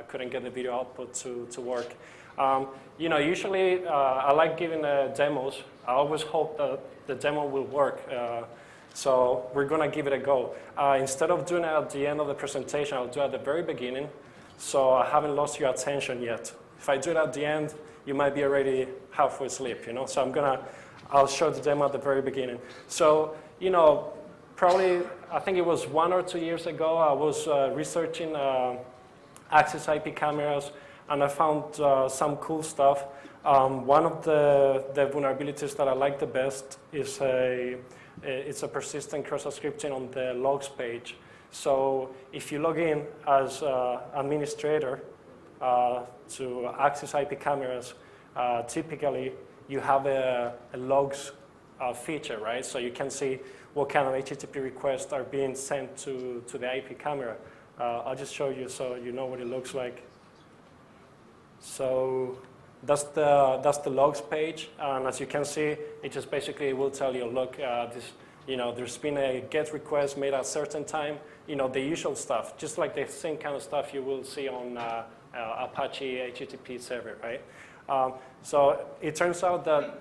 couldn't get the video output to work. Usually I like giving demos. I always hope that the demo will work. So we're going to give it a go. Instead of doing it at the end of the presentation, I'll do it at the very beginning. So I haven't lost your attention yet. If I do it at the end, you might be already halfway asleep, So I'll show the demo at the very beginning. So, probably, I think it was 1 or 2 years ago, I was researching access IP cameras, and I found some cool stuff. One of the vulnerabilities that I like the best is it's a persistent cross-scripting on the logs page. So if you log in as administrator to access IP cameras, typically you have a logs feature, right? So you can see what kind of HTTP requests are being sent to the IP camera. I'll just show you so you know what it looks like. So that's the logs page, and as you can see, it just basically will tell you, look, there's been a GET request made at a certain time. The usual stuff, just like the same kind of stuff you will see on Apache HTTP server, right? So it turns out that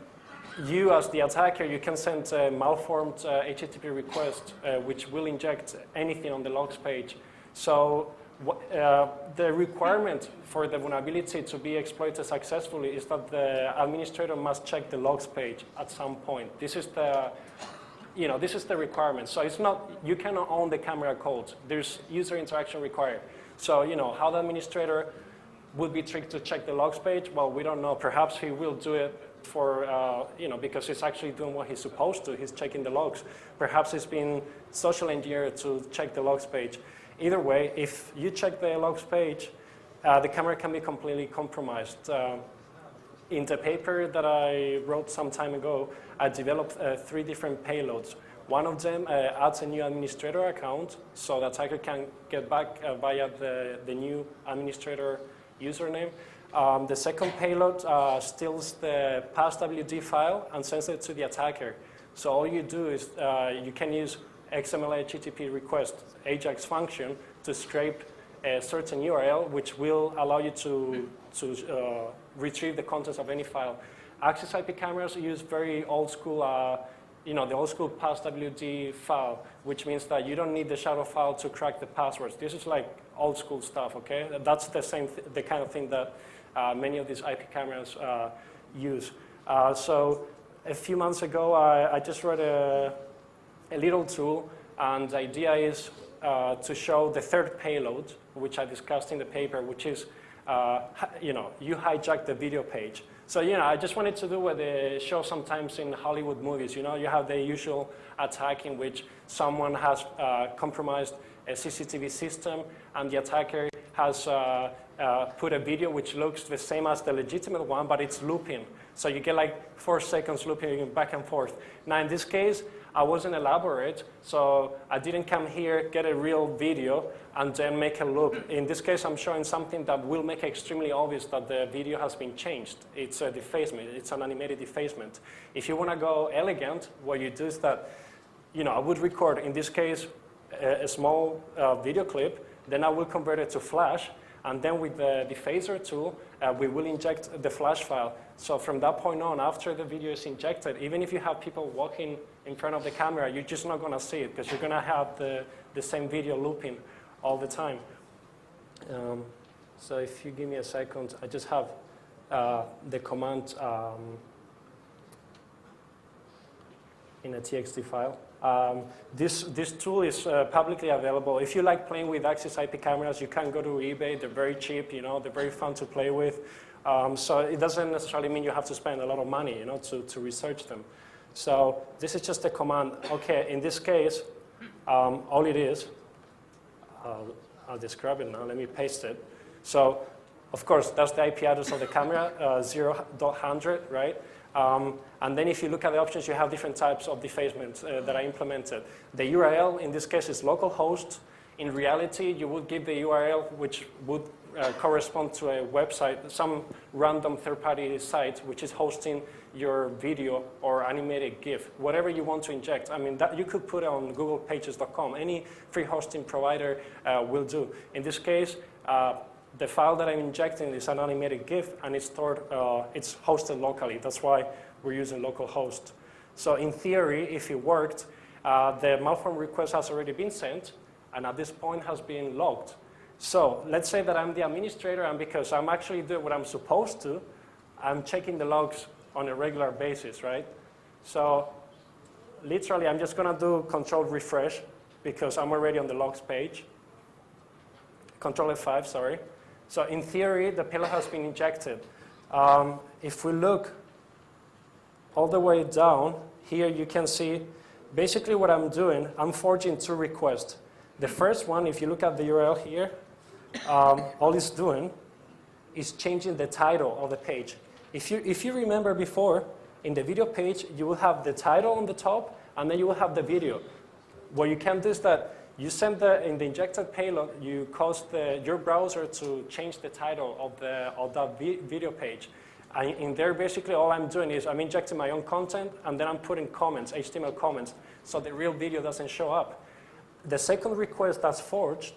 you, as the attacker, you can send a malformed HTTP request, which will inject anything on the logs page. So the requirement for the vulnerability to be exploited successfully is that the administrator must check the logs page at some point. This is the requirement. So it's not, you cannot own the camera code. There's user interaction required. So, how the administrator would be tricked to check the logs page, well, we don't know. Perhaps he will do it for, because he's actually doing what he's supposed to. He's checking the logs. Perhaps he's been social engineered to check the logs page. Either way, if you check the logs page, the camera can be completely compromised. In the paper that I wrote some time ago, I developed 3 different payloads. One of them adds a new administrator account, so the attacker can get back via the new administrator username. The second payload steals the passwd file and sends it to the attacker. So all you do is you can use XML HTTP request AJAX function to scrape a certain URL, which will allow you to retrieve the contents of any file. Access IP cameras use very old school, the old school passwd file, which means that you don't need the shadow file to crack the passwords. This is like old school stuff, okay? That's the kind of thing that many of these IP cameras use. So a few months ago, I just wrote a little tool, and the idea is to show the third payload, which I discussed in the paper, which is, you hijack the video page. So, I just wanted to do what they show sometimes in Hollywood movies. You have the usual attack in which someone has compromised a CCTV system, and the attacker has put a video which looks the same as the legitimate one, but it's looping. So you get like 4 seconds looping back and forth. Now, in this case, I wasn't elaborate, so I didn't come here, get a real video, and then make a loop. In this case, I'm showing something that will make it extremely obvious that the video has been changed. It's a defacement. It's an animated defacement. If you want to go elegant, what you do is that, I would record, in this case, a small video clip, then I will convert it to Flash, and then with the defacer tool, we will inject the Flash file. So from that point on, after the video is injected, even if you have people walking in front of the camera, you're just not going to see it because you're going to have the same video looping all the time. So if you give me a second, I just have the command in a TXT file. This tool is publicly available. If you like playing with access IP cameras, you can go to eBay. They're very cheap, they're very fun to play with. So it doesn't necessarily mean you have to spend a lot of money, to research them. So this is just a command. Okay, in this case, all it is, I'll describe it now. Let me paste it. So, of course, that's the IP address of the camera, 0.100, right? And then if you look at the options, you have different types of defacement that are implemented. The URL, in this case, is localhost. In reality, you would give the URL, which would correspond to a website, some random third-party site, which is hosting your video or animated GIF, whatever you want to inject. I mean, that you could put it on googlepages.com. Any free hosting provider will do. In this case, the file that I'm injecting is an animated GIF, and it's stored, it's hosted locally. That's why we're using localhost. So in theory, if it worked, the malform request has already been sent, and at this point has been logged. So let's say that I'm the administrator, and because I'm actually doing what I'm supposed to, I'm checking the logs on a regular basis, right? So literally, I'm just going to do control refresh because I'm already on the logs page. Control F5, sorry. So in theory, the payload has been injected. If we look all the way down, here you can see basically what I'm doing. I'm forging 2 requests. The first one, if you look at the URL here, all it's doing is changing the title of the page. If you remember before, in the video page, you will have the title on the top, and then you will have the video. What you can do is that you send in the injected payload, you cause your browser to change the title of that video page. And in there, basically, all I'm doing is I'm injecting my own content, and then I'm putting comments, HTML comments, so the real video doesn't show up. The second request that's forged,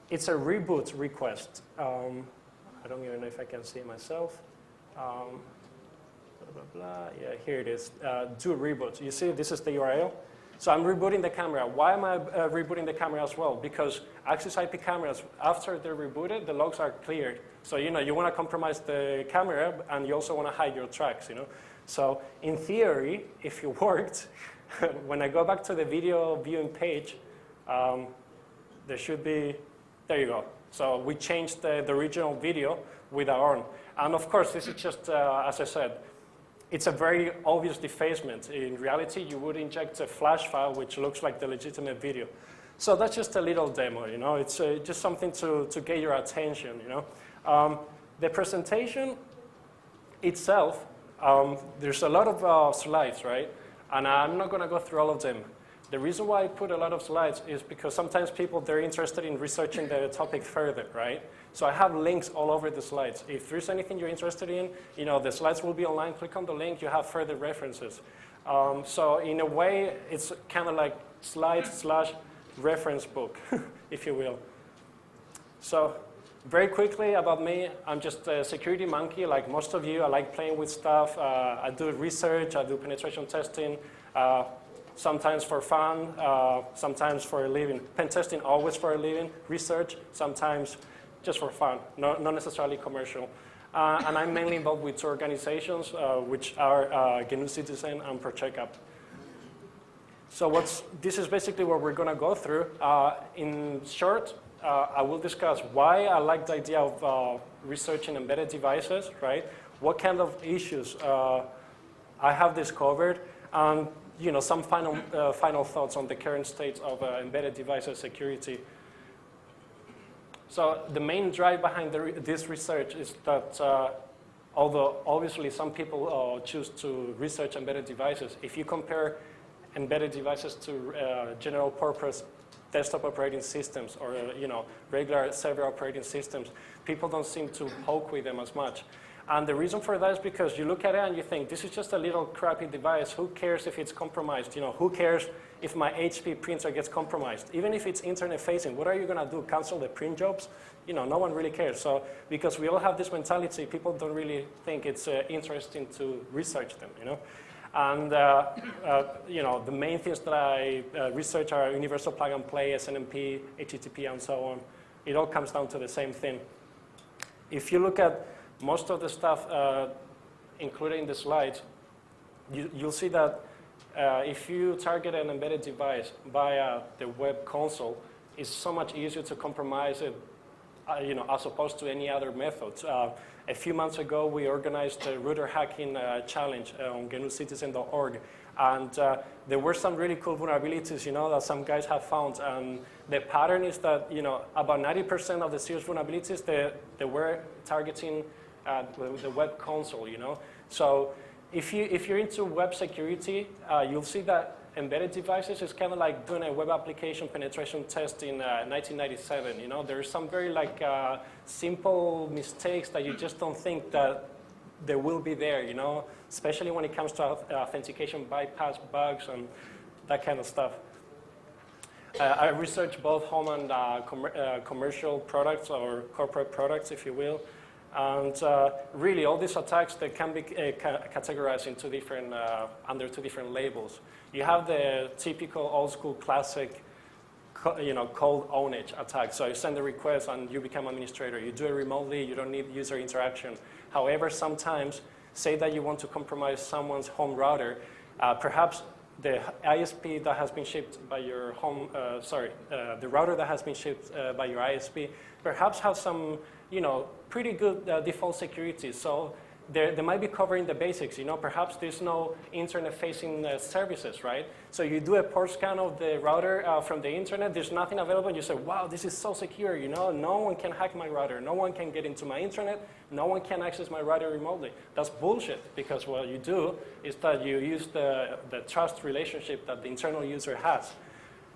it's a reboot request. I don't even know if I can see it myself. Blah, blah, blah. Yeah, here it is. Do reboot. You see, this is the URL. So I'm rebooting the camera. Why am I rebooting the camera as well? Because Access IP cameras, after they're rebooted, the logs are cleared. So you want to compromise the camera, and you also want to hide your tracks. So in theory, if it worked, when I go back to the video viewing page, there should be. There you go. So we changed the original video with our own. And of course, this is just, as I said, it's a very obvious defacement. In reality, you would inject a Flash file which looks like the legitimate video. So that's just a little demo, It's just something to get your attention, The presentation itself, there's a lot of slides, right? And I'm not going to go through all of them. The reason why I put a lot of slides is because sometimes they're interested in researching the topic further, right? So I have links all over the slides. If there's anything you're interested in, the slides will be online. Click on the link, you have further references. So in a way, it's kind of like slides/reference book, if you will. So very quickly about me, I'm just a security monkey like most of you. I like playing with stuff. I do research, I do penetration testing. Sometimes for fun, sometimes for a living. Pen testing, always for a living. Research, sometimes just for fun, not necessarily commercial. And I'm mainly involved with 2 organizations, which are GNU Citizen and ProCheckup. So this is basically what we're going to go through. In short, I will discuss why I like the idea of researching embedded devices, right? What kind of issues I have discovered, and some final thoughts on the current state of embedded devices security. So the main drive behind this research is that although obviously some people choose to research embedded devices, if you compare embedded devices to general purpose desktop operating systems or regular server operating systems, people don't seem to poke with them as much. And the reason for that is because you look at it and you think, this is just a little crappy device. Who cares if it's compromised? Who cares if my HP printer gets compromised? Even if it's internet facing, what are you going to do? Cancel the print jobs? No one really cares. So because we all have this mentality, people don't really think it's interesting to research them, And the main things that I research are universal plug and play, SNMP, HTTP, and so on. It all comes down to the same thing. If you look at most of the stuff included in the slides, you'll see that if you target an embedded device via the web console, it's so much easier to compromise it, as opposed to any other methods. A few months ago, we organized a router hacking challenge on GNUCitizen.org, and there were some really cool vulnerabilities, that some guys have found. And the pattern is that, about 90% of the serious vulnerabilities, they were targeting the web console, So if you're into web security, you'll see that embedded devices is kind of like doing a web application penetration test in 1997. There's some very simple mistakes that you just don't think that they will be there. Especially when it comes to authentication bypass bugs and that kind of stuff. I research both home and commercial products or corporate products, if you will. And really, all these attacks, they can be categorized into different, under two different labels. You have the typical old school classic cold ownage attack. So you send a request and you become administrator. You do it remotely, you don't need user interaction. However, sometimes, say that you want to compromise someone's home router, perhaps the ISP that has been shipped by your home, the router that has been shipped by your ISP, perhaps have some, pretty good default security. So they might be covering the basics, perhaps there's no internet-facing services, right? So you do a port scan of the router from the internet, there's nothing available, and you say, wow, this is so secure, no one can hack my router, no one can get into my internet, no one can access my router remotely. That's bullshit, because what you do is that you use the trust relationship that the internal user has.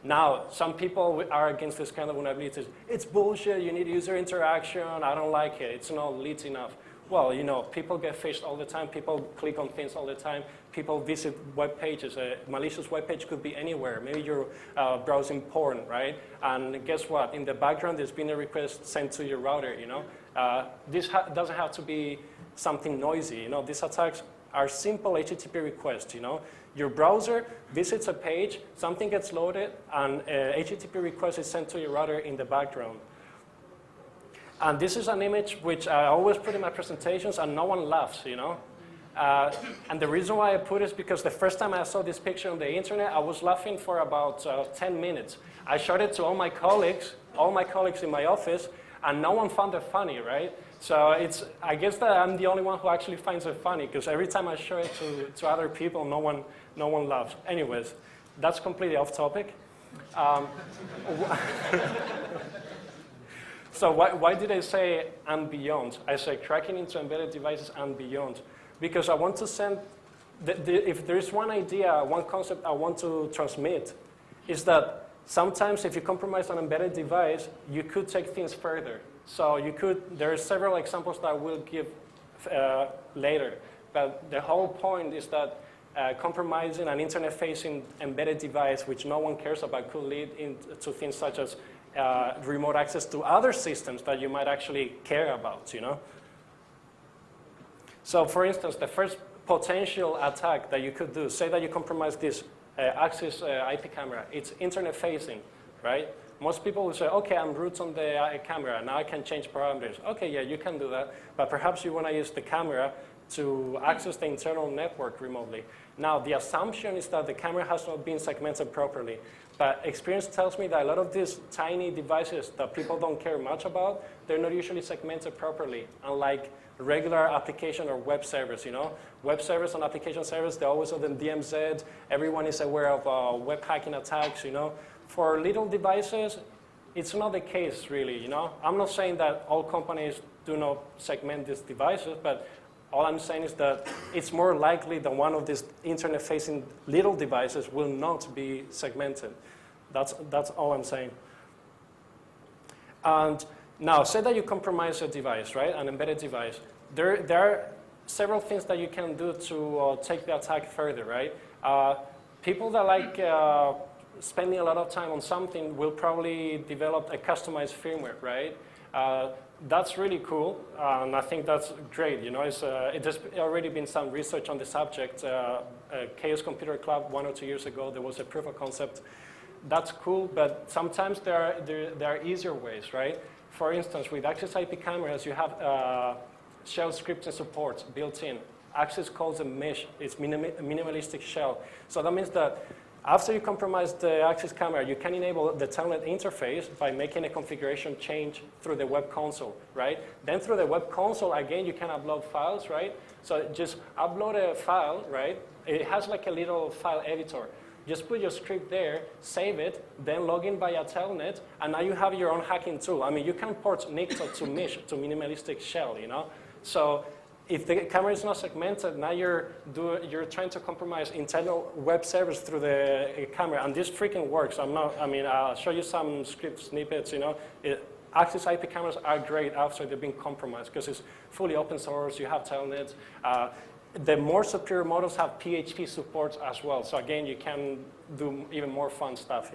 Now, some people are against this kind of vulnerabilities. It's bullshit, you need user interaction, I don't like it, it's not lit enough. Well, people get phished all the time, people click on things all the time, people visit web pages. A malicious web page could be anywhere. Maybe you're browsing porn, right? And guess what? In the background, there's been a request sent to your router, This doesn't have to be something noisy, These attacks are simple HTTP requests, Your browser visits a page, something gets loaded, and a HTTP request is sent to your router in the background. And this is an image which I always put in my presentations, and no one laughs, And the reason why I put it is because the first time I saw this picture on the internet, I was laughing for about 10 minutes. I showed it to all my colleagues in my office, and no one found it funny, right? So I guess that I'm the only one who actually finds it funny, because every time I show it to other people, no one laughs. Anyways, that's completely off topic. So why did I say and beyond? I say cracking into embedded devices and beyond. Because I want to send, if there's one idea, one concept I want to transmit, is that sometimes if you compromise an embedded device, you could take things further. So there are several examples that I will give later. But the whole point is that compromising an internet-facing embedded device, which no one cares about, could lead into things such as remote access to other systems that you might actually care about, So for instance, the first potential attack that you could do, say that you compromise this Axis IP camera, it's internet facing, right? Most people will say, okay, I'm root on the camera, now I can change parameters. Okay, yeah, you can do that, but perhaps you want to use the camera to access the internal network remotely. Now, the assumption is that the camera has not been segmented properly. But experience tells me that a lot of these tiny devices that people don't care much about, they're not usually segmented properly, unlike regular application or web servers, Web servers and application servers, they're always on the DMZ. Everyone is aware of web hacking attacks, For little devices, it's not the case, really, I'm not saying that all companies do not segment these devices, but all I'm saying is that it's more likely that one of these internet-facing little devices will not be segmented. That's all I'm saying. And now, say that you compromise a device, right, an embedded device. There are several things that you can do to take the attack further, right? People that like spending a lot of time on something will probably develop a customized firmware, right? That's really cool, and I think that's great. There's already been some research on the subject. Chaos Computer Club 1 or 2 years ago, there was a proof of concept. That's cool, but sometimes there are easier ways, right? For instance, with Axis IP cameras, you have shell scripting support built in. Axis calls a mesh. It's minimalistic shell. So that means that after you compromise the Axis camera, you can enable the telnet interface by making a configuration change through the web console, right? Then through the web console, again, you can upload files, right? So just upload a file, right? It has like a little file editor. Just put your script there, save it, then log in via telnet, and now you have your own hacking tool. I mean, you can port NICTO to mesh, to minimalistic shell, So if the camera is not segmented, now you're trying to compromise internal web servers through the camera, and this freaking works. I'll show you some script snippets, Axis IP cameras are great after they've been compromised because it's fully open source, you have telnets. The more superior models have PHP support as well. So again, you can do even more fun stuff,